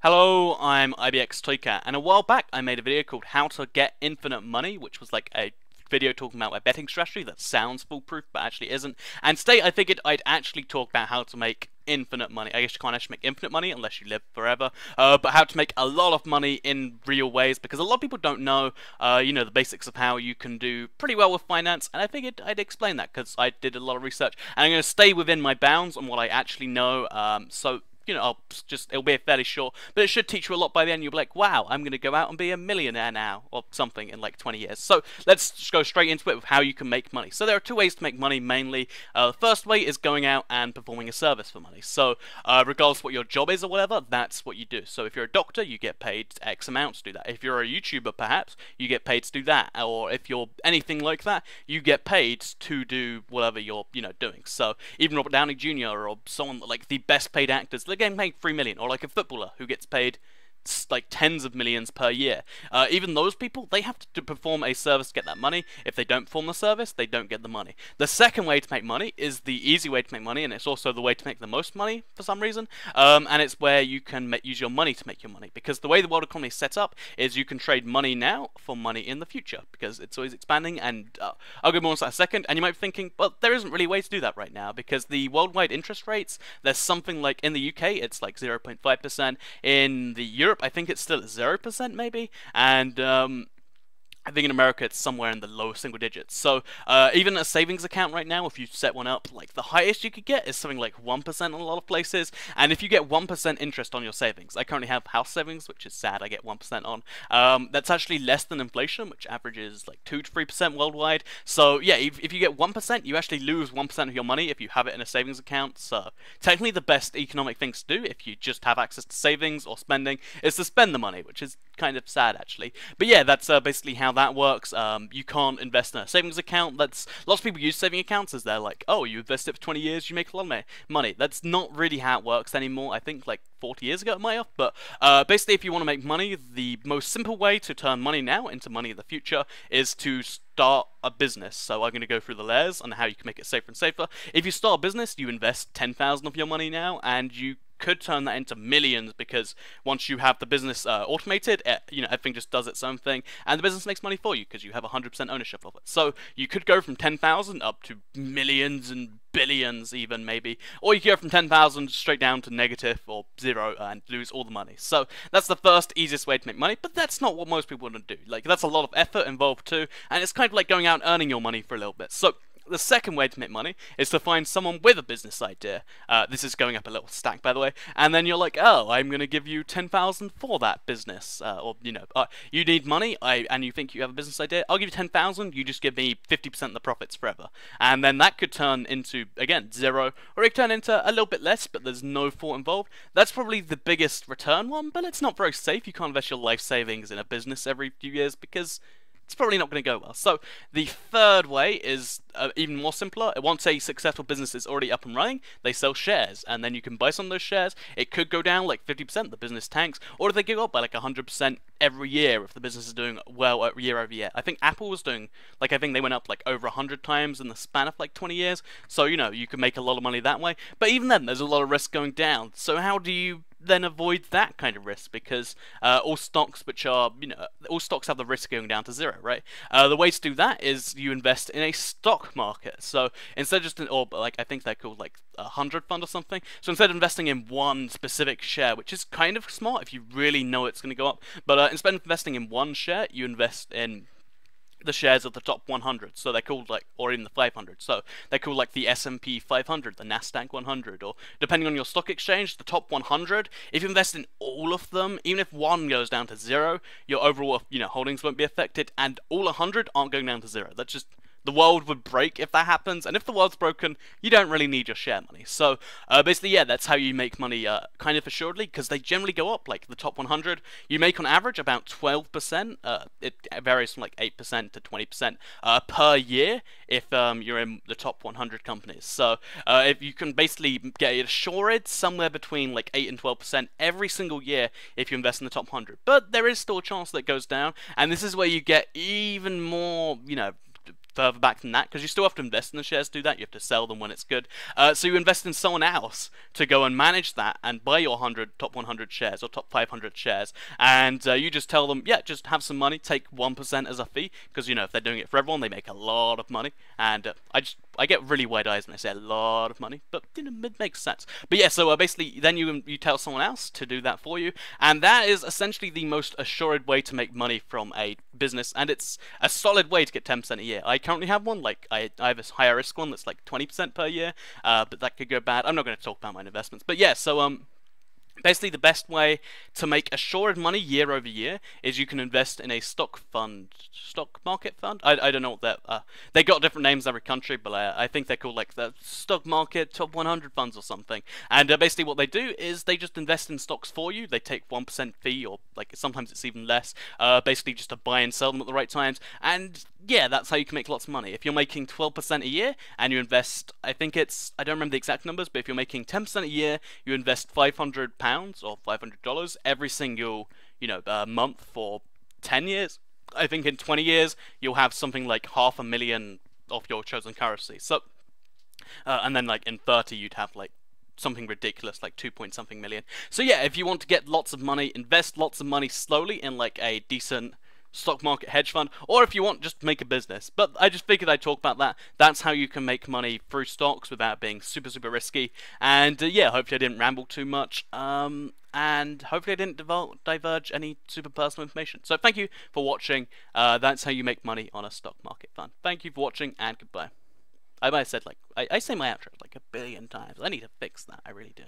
Hello, I'm IBX Toycat, and a while back I made a video called How to Get Infinite Money, which was like a video talking about my betting strategy that sounds foolproof but actually isn't. And today I figured I'd actually talk about how to make infinite money. I guess you can't actually make infinite money unless you live forever, but how to make a lot of money in real ways, because a lot of people don't know, the basics of how you can do pretty well with finance, and I figured I'd explain that because I did a lot of research, and I'm going to stay within my bounds on what I actually know, it'll be fairly short, but it should teach you a lot by the end. You'll be like, wow, I'm going to go out and be a millionaire now, or something in like 20 years. So let's just go straight into it with how you can make money. So there are two ways to make money mainly. The first way is going out and performing a service for money. So regardless of what your job is or whatever, that's what you do. So if you're a doctor, you get paid X amount to do that. If you're a YouTuber, perhaps, you get paid to do that. Or if you're anything like that, you get paid to do whatever you're, doing. So even Robert Downey Jr. or someone like the best paid actors, they're getting paid 3 million, or like a footballer who gets paid like tens of millions per year. Even those people, they have to perform a service to get that money. If they don't perform the service, they don't get the money. The second way to make money is the easy way to make money, and it's also the way to make the most money for some reason, and it's where you can use your money to make your money, because the way the world economy is set up is you can trade money now for money in the future, because it's always expanding, and I'll go more into that in a second. And you might be thinking, well, there isn't really a way to do that right now, because the worldwide interest rates, there's something like, in the UK, it's like 0.5%, in the Europe, I think it's still at 0% maybe, and I think in America it's somewhere in the low single digits. So even a savings account right now, if you set one up, like the highest you could get is something like 1% in a lot of places. And if you get 1% interest on your savings, I currently have house savings, which is sad, I get 1% on. That's actually less than inflation, which averages like 2 to 3% worldwide. So yeah, if you get 1%, you actually lose 1% of your money if you have it in a savings account. So technically the best economic things to do, if you just have access to savings or spending, is to spend the money, which is kind of sad actually. But yeah, that's basically how that works. You can't invest in a savings account. Lots of people use saving accounts as they're like, oh, you invest it for 20 years, you make a lot of money. That's not really how it works anymore. I think like 40 years ago it might have, but basically if you want to make money, the most simple way to turn money now into money in the future is to start a business. So I'm going to go through the layers on how you can make it safer and safer. If you start a business, you invest 10,000 of your money now, and you could turn that into millions, because once you have the business automated, everything just does its own thing, and the business makes money for you because you have 100% ownership of it. So you could go from 10,000 up to millions and billions even maybe, or you could go from 10,000 straight down to negative or zero and lose all the money. So that's the first easiest way to make money, but that's not what most people want to do. Like, that's a lot of effort involved too, and it's kind of like going out and earning your money for a little bit. So the second way to make money is to find someone with a business idea. This is going up a little stack, by the way. And then you're like, oh, I'm going to give you 10,000 for that business. You need money, and you think you have a business idea. I'll give you 10,000. You just give me 50% of the profits forever. And then that could turn into, again, zero, or it could turn into a little bit less, but there's no thought involved. That's probably the biggest return one, but it's not very safe. You can't invest your life savings in a business every few years, because it's probably not going to go well. So the third way is even more simpler. Once a successful business is already up and running, they sell shares, and then you can buy some of those shares. It could go down like 50%, the business tanks, or if they go up by like 100% every year if the business is doing well year over year. I think Apple was doing, like, I think they went up like over 100 times in the span of like 20 years. So, you can make a lot of money that way. But even then, there's a lot of risk going down. So how do you then avoid that kind of risk? Because all stocks all stocks have the risk going down to zero, right? The way to do that is you invest in a stock market. So instead of just I think they're called like 100 fund or something. So instead of investing in one specific share, which is kind of smart if you really know it's going to go up, but instead of investing in one share, you invest in the shares of the top 100, so they're called or in the 500, so they're called like the S&P 500, the Nasdaq 100, or depending on your stock exchange, the top 100. If you invest in all of them, even if one goes down to zero, your overall holdings won't be affected, and all 100 aren't going down to zero. That's just, the world would break if that happens, and if the world's broken, you don't really need your share money. So basically, yeah, that's how you make money kind of assuredly, because they generally go up. Like the top 100, you make on average about 12%. It varies from like 8% to 20% per year if you're in the top 100 companies. So if you can basically get it assured somewhere between like 8 and 12% every single year if you invest in the top 100. But there is still a chance that it goes down, and this is where you get even more, further back than that, because you still have to invest in the shares to do that. You have to sell them when it's good. So you invest in someone else to go and manage that and buy your top 100 shares or top 500 shares, and you just tell them, yeah, just have some money, take 1% as a fee, because if they're doing it for everyone, they make a lot of money, and I get really wide eyes when I say a lot of money, but it makes sense. But yeah, so basically, then you tell someone else to do that for you, and that is essentially the most assured way to make money from a business, and it's a solid way to get 10% a year. I currently have one, like I have a higher risk one that's like 20% per year, but that could go bad. I'm not going to talk about my investments, but yeah, so basically, the best way to make assured money year over year is you can invest in a stock market fund. I don't know what that. They got different names in every country, but I think they're called like the stock market top 100 funds or something. And basically, what they do is they just invest in stocks for you. They take 1% fee, or like sometimes it's even less. Basically, just to buy and sell them at the right times. And yeah, that's how you can make lots of money. If you're making 12% a year and you invest, I don't remember the exact numbers, but if you're making 10% a year, you invest £500 or $500 every single, month for 10 years. I think in 20 years, you'll have something like $500,000 of your chosen currency. So, and then like in 30, you'd have like something ridiculous like 2 point something million. So yeah, if you want to get lots of money, invest lots of money slowly in like a decent stock market hedge fund, or if you want, just make a business. But I just figured I'd talk about that. That's how you can make money through stocks without being super risky. And yeah, hopefully I didn't ramble too much, and hopefully I didn't diverge any super personal information. So thank you for watching. That's how you make money on a stock market fund. Thank you for watching, and goodbye. I might have said, like, I say my outro like 1 billion times. I need to fix that, I really do.